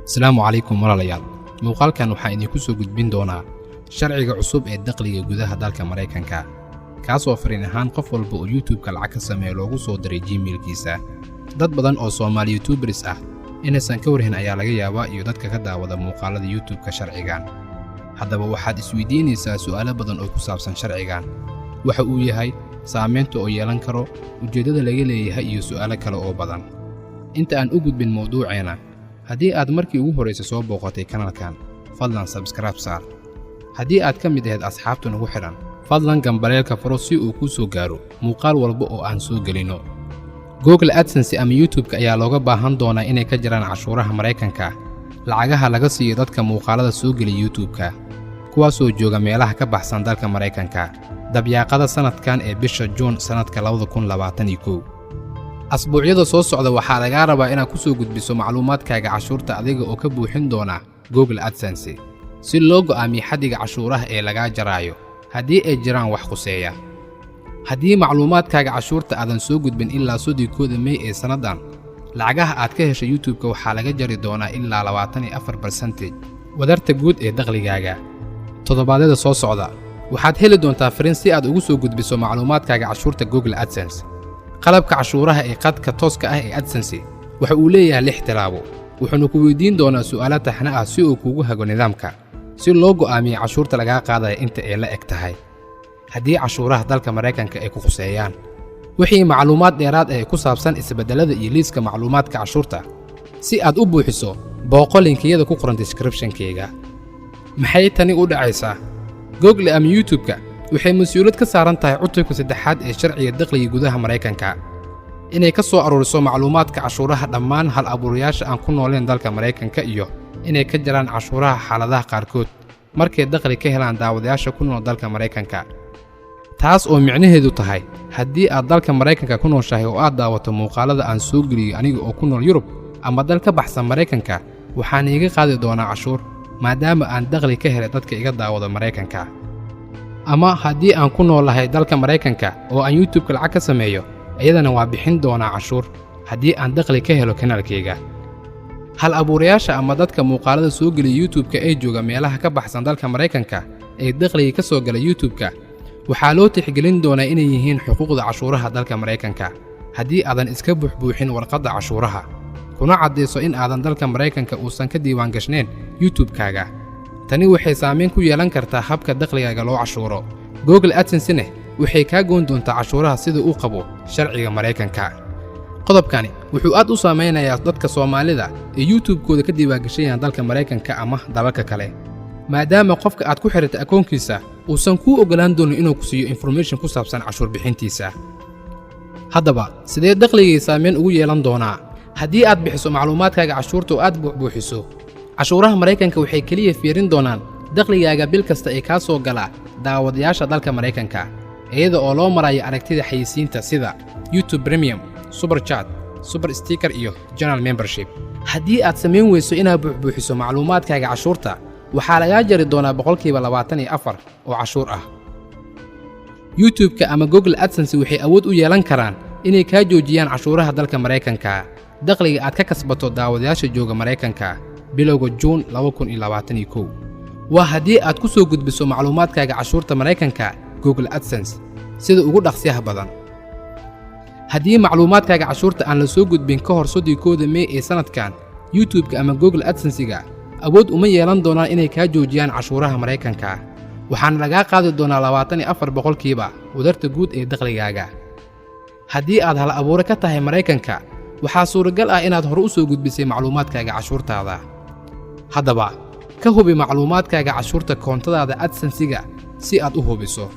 asalaamu calaykum walaalayaal muuqaalkan waxaa idinku soo gudbin doonaa sharciga cusub ee dakhliga gudaha dalka Mareykanka kaasoo fariin ahaan qof walba oo YouTube-ka lacag ka sameeyo loogu soo diray Gmail-kiisa. Dad badan oo Soomaali YouTubers ah inaysan ka warhin ayaa laga yaabaa iyo dadka ka daawada muuqaalada YouTube-ka sharcigan. Haddaba waxaad isweydiinaysaa su'aalo badan oo ku saabsan sharcigan. Waxa uu yahay saameynta oo yeelan karo, ujeedada laga leeyahay iyo su'aalo kale oo badan. Inta aan u gudbin mowduuceena, haddii aad markii ugu horreysay soo booqatay kanalkan, fadlan subscribe saar. Haddii aad ka mid ahayd asxaabta nagu xidhan, fadlan gambaleelka furo si uu kuu soo gaaro muuqaal walba oo aan soo gelino. Google AdSense ama YouTube-ka ayaa looga baahan doonaa inay ka jiraan cashuuraha Mareykanka, lacagaha laga siiyo dadka muuqaalada soo geliya YouTube-ka, kuwaasoo jooga meelaha ka baxsan dalka Mareykanka, dabyaaqada sanadkan ee bisha Juun sanadka 2021. asbuucyada soo socda waxaa laga rabaa inaad ku soo gudbiso macluumaadkaaga cashuurta adiga oo ka buuxin doona Google AdSense si loo go'aamiyo xaddiga cashuuraha ee laga jarayo haddii ay jiraan wax khuseeya. Haddii macluumaadkaaga cashuurta aadan soo gudbin ilaa 3 May ee sanadan, lacagaha aad ka heshay YouTube-ka waxaa laga jari doonaa ilaa 24% wadarta guud ee dakhligaaga. Toddobaadyada soo socda waxaad heli doontaa fariin si aad ugu soo gudbiso macluumaadkaaga cashuurta Google AdSense. qalabka cashuuraha ee qadka tooska ah ee AdSense waxa uu leeyahay 6 tilaabo, wuxuuna ku weydiin doonaa su'aalo taxane ah si uu kugu hago nidaamka, si loo go'aamiyo cashuurta laga qaadayo inta ay la eg tahay. Haddii cashuuraha dalka Mareykanka ay ku khuseeyaan, wixii macluumaad dheeraad ah ku saabsan isbedelada iyo liiska macluumaadka cashuurta, si aad u buuxiso booqo linkiyada ku qoran description-kayga. Maxay tani u dhacaysaa? Google ama YouTube-ka waxay mas'uuliyad ka saaran tahay cutubka 3aad ee sharciga dakhliga gudaha Mareykanka inay ka soo aruuriso macluumaadka cashuuraha dhammaan hal-abuurayaasha aan ku nooleen dalka Mareykanka iyo inay ka jiraan cashuuraha xaaladaha qaarkood markay dakhli ka helaan daawadayaasha ku nool dalka Mareykanka. taas oo micnaheedu tahay haddii aad dalka Mareykanka ku nooshahay oo aad daawato muuqaalada aan soo geliyo aniga oo ku nool Yurub ama dal ka baxsan Mareykanka, waxaan iga qaadi doonaa cashuur maadaama aan dakhli ka helay dadka iga daawada Mareykanka. ama haddii aan ku noolahay dalka Mareykanka oo aan YouTube-ka lacag ka sameeyo, iyadana waa bixin doonaa cashuur haddii aan dakhli ka helo kanaalkayga. hal-abuurayaasha ama dadka muuqaalada soo geliya YouTube-ka ee jooga meelaha ka baxsan dalka Mareykanka ee dakhliga ka soo gala YouTube-ka waxaa loo tixgelin doonaa inay yihiin xuquuqda cashuuraha dalka Mareykanka haddii aadan iska buuxbuuxin warqadda cashuuraha, kuna caddayso in aadan dalka Mareykanka uusan ka diiwaan gashnayn YouTube-kaaga. tani waxay saameyn ku yeelan kartaa habka dakhligaaga loo cashuuro. Google AdSense waxay kaa goon doontaa cashuuraha sida uu qabo sharciga Mareykanka. qodobkani wuxuu aad u saameynayaa dadka Soomaalida ee YouTube-kooda ka diiwaangashanayaan dalka Mareykanka ama dalalka kale, maadaama qofka aad ku xiriirtay akoonkiisa uusan kuu ogolaan doonin inuu ku siiyo information ku saabsan cashuur bixintiisa. haddaba sidee dakhligii saameyn ugu yeelan doonaa haddii aad bixiso macluumaadkaaga cashuurta oo aad buuxiso? cashuuraha Mareykanka waxay kaliya fiirin doonaan dakhligaaga bil kasta ee ka soo gala daawadayaasha dalka Mareykanka, iyada oo loo marayo aragtida xayeysiinta sida YouTube Premium, Super Chat, Super Sticker iyo General Membership. haddii aad samayn weyso inaad buuxiso macluumaadkaaga cashuurta, waxaa laga jari doonaa 24% oo cashuur ah. YouTube-ka ama Google AdSense waxay awood u yeelan karaan inay ka joojiyaan cashuuraha dalka Mareykanka dakhliga aad ka kasbato daawadayaasha jooga Mareykanka bilowga Juun 2021. waa haddii aad ku soo gudbiso macluumaadkaaga cashuurta Mareykanka Google AdSense sida ugu dhaqsiyaha badan. haddii macluumaadkaaga cashuurta aan la soo gudbin ka hor 3 May ee sanadkan, YouTube-ka ama Google AdSense-ga awood uma yeelan doonaan inay ka joojiyaan cashuuraha Mareykanka, waxaana laga qaadi doonaa 24% wadarta guud ee dakhligaaga. haddii aad hal-abuure ka tahay Mareykanka, waxaa suuragal ah inaad hore u soo gudbisay macluumaadkaaga cashuurtaada. haddaba ka hubi macluumaadkaaga cashuurta koontadaada AdSense-ga si aad u hubiso